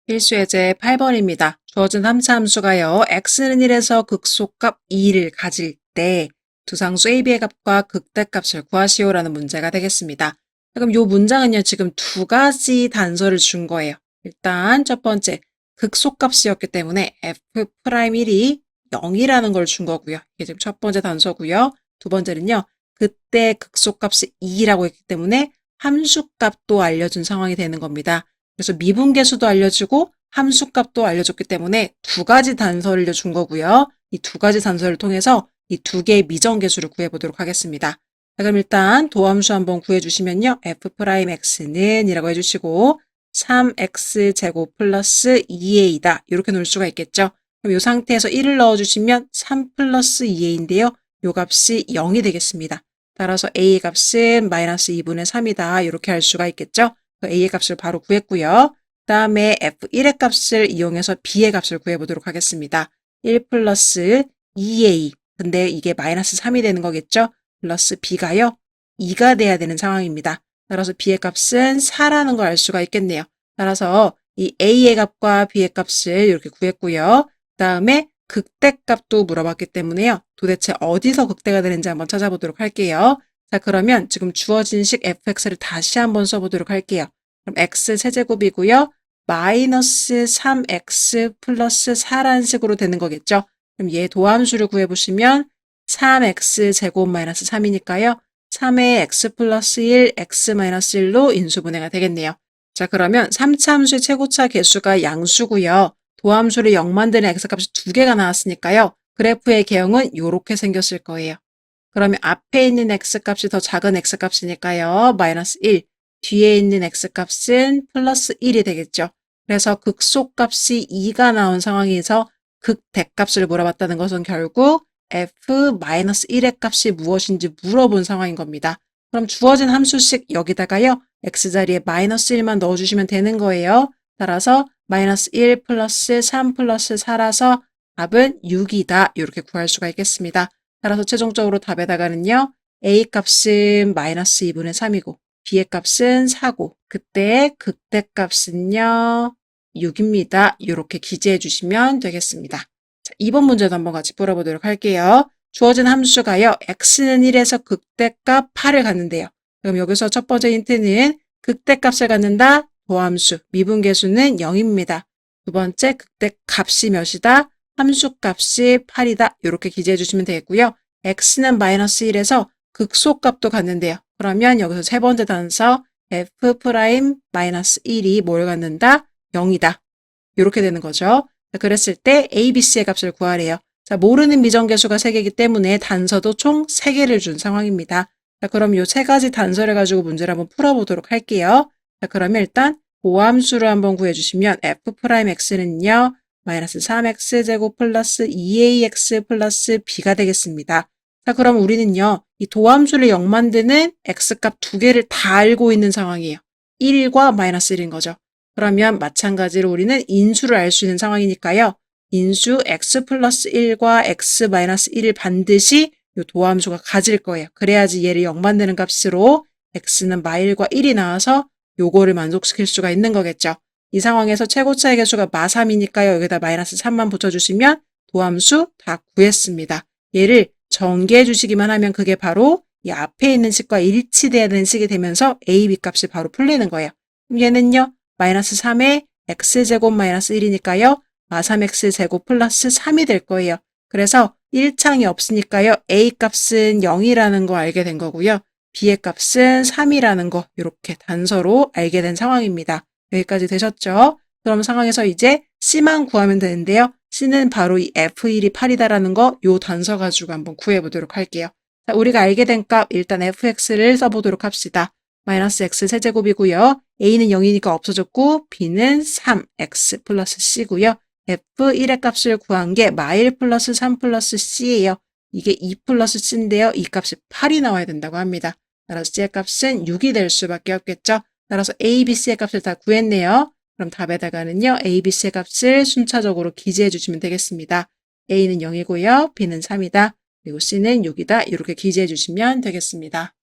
필수 예제 8번입니다. 주어진 3차 함수가요. x는 1에서 극소값 2를 가질 때 두상수 AB의 값과 극대값을 구하시오라는 문제가 되겠습니다. 그럼 이 문장은요. 지금 두 가지 단서를 준 거예요. 일단 첫 번째 극소값이었기 때문에 f'1이 0이라는 걸 준 거고요. 이게 지금 첫 번째 단서고요. 두 번째는요. 그때 극소값이 2라고 했기 때문에 함수값도 알려준 상황이 되는 겁니다. 그래서 미분계수도 알려주고 함수값도 알려줬기 때문에 두 가지 단서를 준 거고요. 이 두 가지 단서를 통해서 이 두 개의 미정계수를 구해보도록 하겠습니다. 자, 그럼 일단 도함수 한번 구해주시면요. f'x는 이라고 해주시고 3x제곱 플러스 2a다. 이렇게 놓을 수가 있겠죠. 그럼 이 상태에서 1을 넣어주시면 3 플러스 2a인데요. 이 값이 0이 되겠습니다. 따라서 a 값은 마이너스 2분의 3이다. 이렇게 할 수가 있겠죠. a의 값을 바로 구했고요. 그 다음에 f1의 값을 이용해서 b의 값을 구해보도록 하겠습니다. 1 플러스 2a. 근데 이게 마이너스 3이 되는 거겠죠? 플러스 b가요. 2가 돼야 되는 상황입니다. 따라서 b의 값은 4라는 걸 알 수가 있겠네요. 따라서 이 a의 값과 b의 값을 이렇게 구했고요. 그 다음에 극대값도 물어봤기 때문에요. 도대체 어디서 극대가 되는지 한번 찾아보도록 할게요. 자, 그러면 지금 주어진 식 fx를 다시 한번 써보도록 할게요. 그럼 x 세제곱이고요. 마이너스 3x 플러스 4라는 식으로 되는 거겠죠. 그럼 얘 도함수를 구해보시면 3x 제곱 마이너스 3이니까요. 3의 x 플러스 1, x 마이너스 1로 인수분해가 되겠네요. 자, 그러면 3차 함수의 최고차 개수가 양수고요. 도함수를 0 만드는 x값이 두 개가 나왔으니까요. 그래프의 개형은 이렇게 생겼을 거예요. 그러면 앞에 있는 x값이 더 작은 x값이니까요. 마이너스 1. 뒤에 있는 x값은 플러스 1이 되겠죠. 그래서 극소값이 2가 나온 상황에서 극대값을 물어봤다는 것은 결국 f-1의 값이 무엇인지 물어본 상황인 겁니다. 그럼 주어진 함수식 여기다가요. x자리에 마이너스 1만 넣어주시면 되는 거예요. 따라서 마이너스 1 플러스 3 플러스 4라서 답은 6이다. 이렇게 구할 수가 있겠습니다. 따라서 최종적으로 답에다가는요. a 값은 마이너스 2분의 3이고 b의 값은 4고 그때 극대값은요. 6입니다. 이렇게 기재해 주시면 되겠습니다. 자, 2번 문제도 한번 같이 풀어보도록 할게요. 주어진 함수가요. x는 1에서 극대값 8을 갖는데요. 그럼 여기서 첫 번째 힌트는 극대값을 갖는다. 도함수, 미분계수는 0입니다. 두 번째 극대값이 몇이다? 함수값이 8이다. 이렇게 기재해 주시면 되겠고요. x는 마이너스 1에서 극소값도 갖는데요. 그러면 여기서 세 번째 단서 f'-1이 뭘 갖는다? 0이다. 이렇게 되는 거죠. 그랬을 때 a, b, c의 값을 구하래요. 자, 모르는 미정계수가 3개이기 때문에 단서도 총 3개를 준 상황입니다. 자, 그럼 이 세 가지 단서를 가지고 문제를 한번 풀어보도록 할게요. 자, 그러면 일단 보함수를 한번 구해주시면 f'x는요. 마이너스 3x제곱 플러스 2ax 플러스 b가 되겠습니다. 자, 그럼 우리는요. 이 도함수를 0 만드는 x값 두 개를 다 알고 있는 상황이에요. 1과 마이너스 1인 거죠. 그러면 마찬가지로 우리는 인수를 알 수 있는 상황이니까요. 인수 x 플러스 1과 x 마이너스 1을 반드시 이 도함수가 가질 거예요. 그래야지 얘를 0 만드는 값으로 x는 마1과 1이 나와서 요거를 만족시킬 수가 있는 거겠죠. 이 상황에서 최고차의 개수가 마3이니까요. 여기다 마이너스 3만 붙여주시면 도함수 다 구했습니다. 얘를 전개해 주시기만 하면 그게 바로 이 앞에 있는 식과 일치돼야 되는 식이 되면서 a, b 값이 바로 풀리는 거예요. 그럼 얘는요. 마이너스 3에 x제곱 마이너스 1이니까요. 마3x제곱 플러스 3이 될 거예요. 그래서 1창이 없으니까요. a 값은 0이라는 거 알게 된 거고요. b의 값은 3이라는 거 이렇게 단서로 알게 된 상황입니다. 여기까지 되셨죠? 그럼 상황에서 이제 c만 구하면 되는데요. c는 바로 이 f1이 8이다라는 거 요 단서 가지고 한번 구해보도록 할게요. 자, 우리가 알게 된 값 일단 fx를 써보도록 합시다. 마이너스 x 세제곱이고요. a는 0이니까 없어졌고 b는 3x 플러스 c고요. f1의 값을 구한 게 마1 플러스 3 플러스 c예요. 이게 2 플러스 c인데요. 이 값이 8이 나와야 된다고 합니다. 따라서 c의 값은 6이 될 수밖에 없겠죠. 따라서 a, b, c의 값을 다 구했네요. 그럼 답에다가는요. a, b, c의 값을 순차적으로 기재해 주시면 되겠습니다. a는 0이고요. b는 3이다. 그리고 c는 6이다. 이렇게 기재해 주시면 되겠습니다.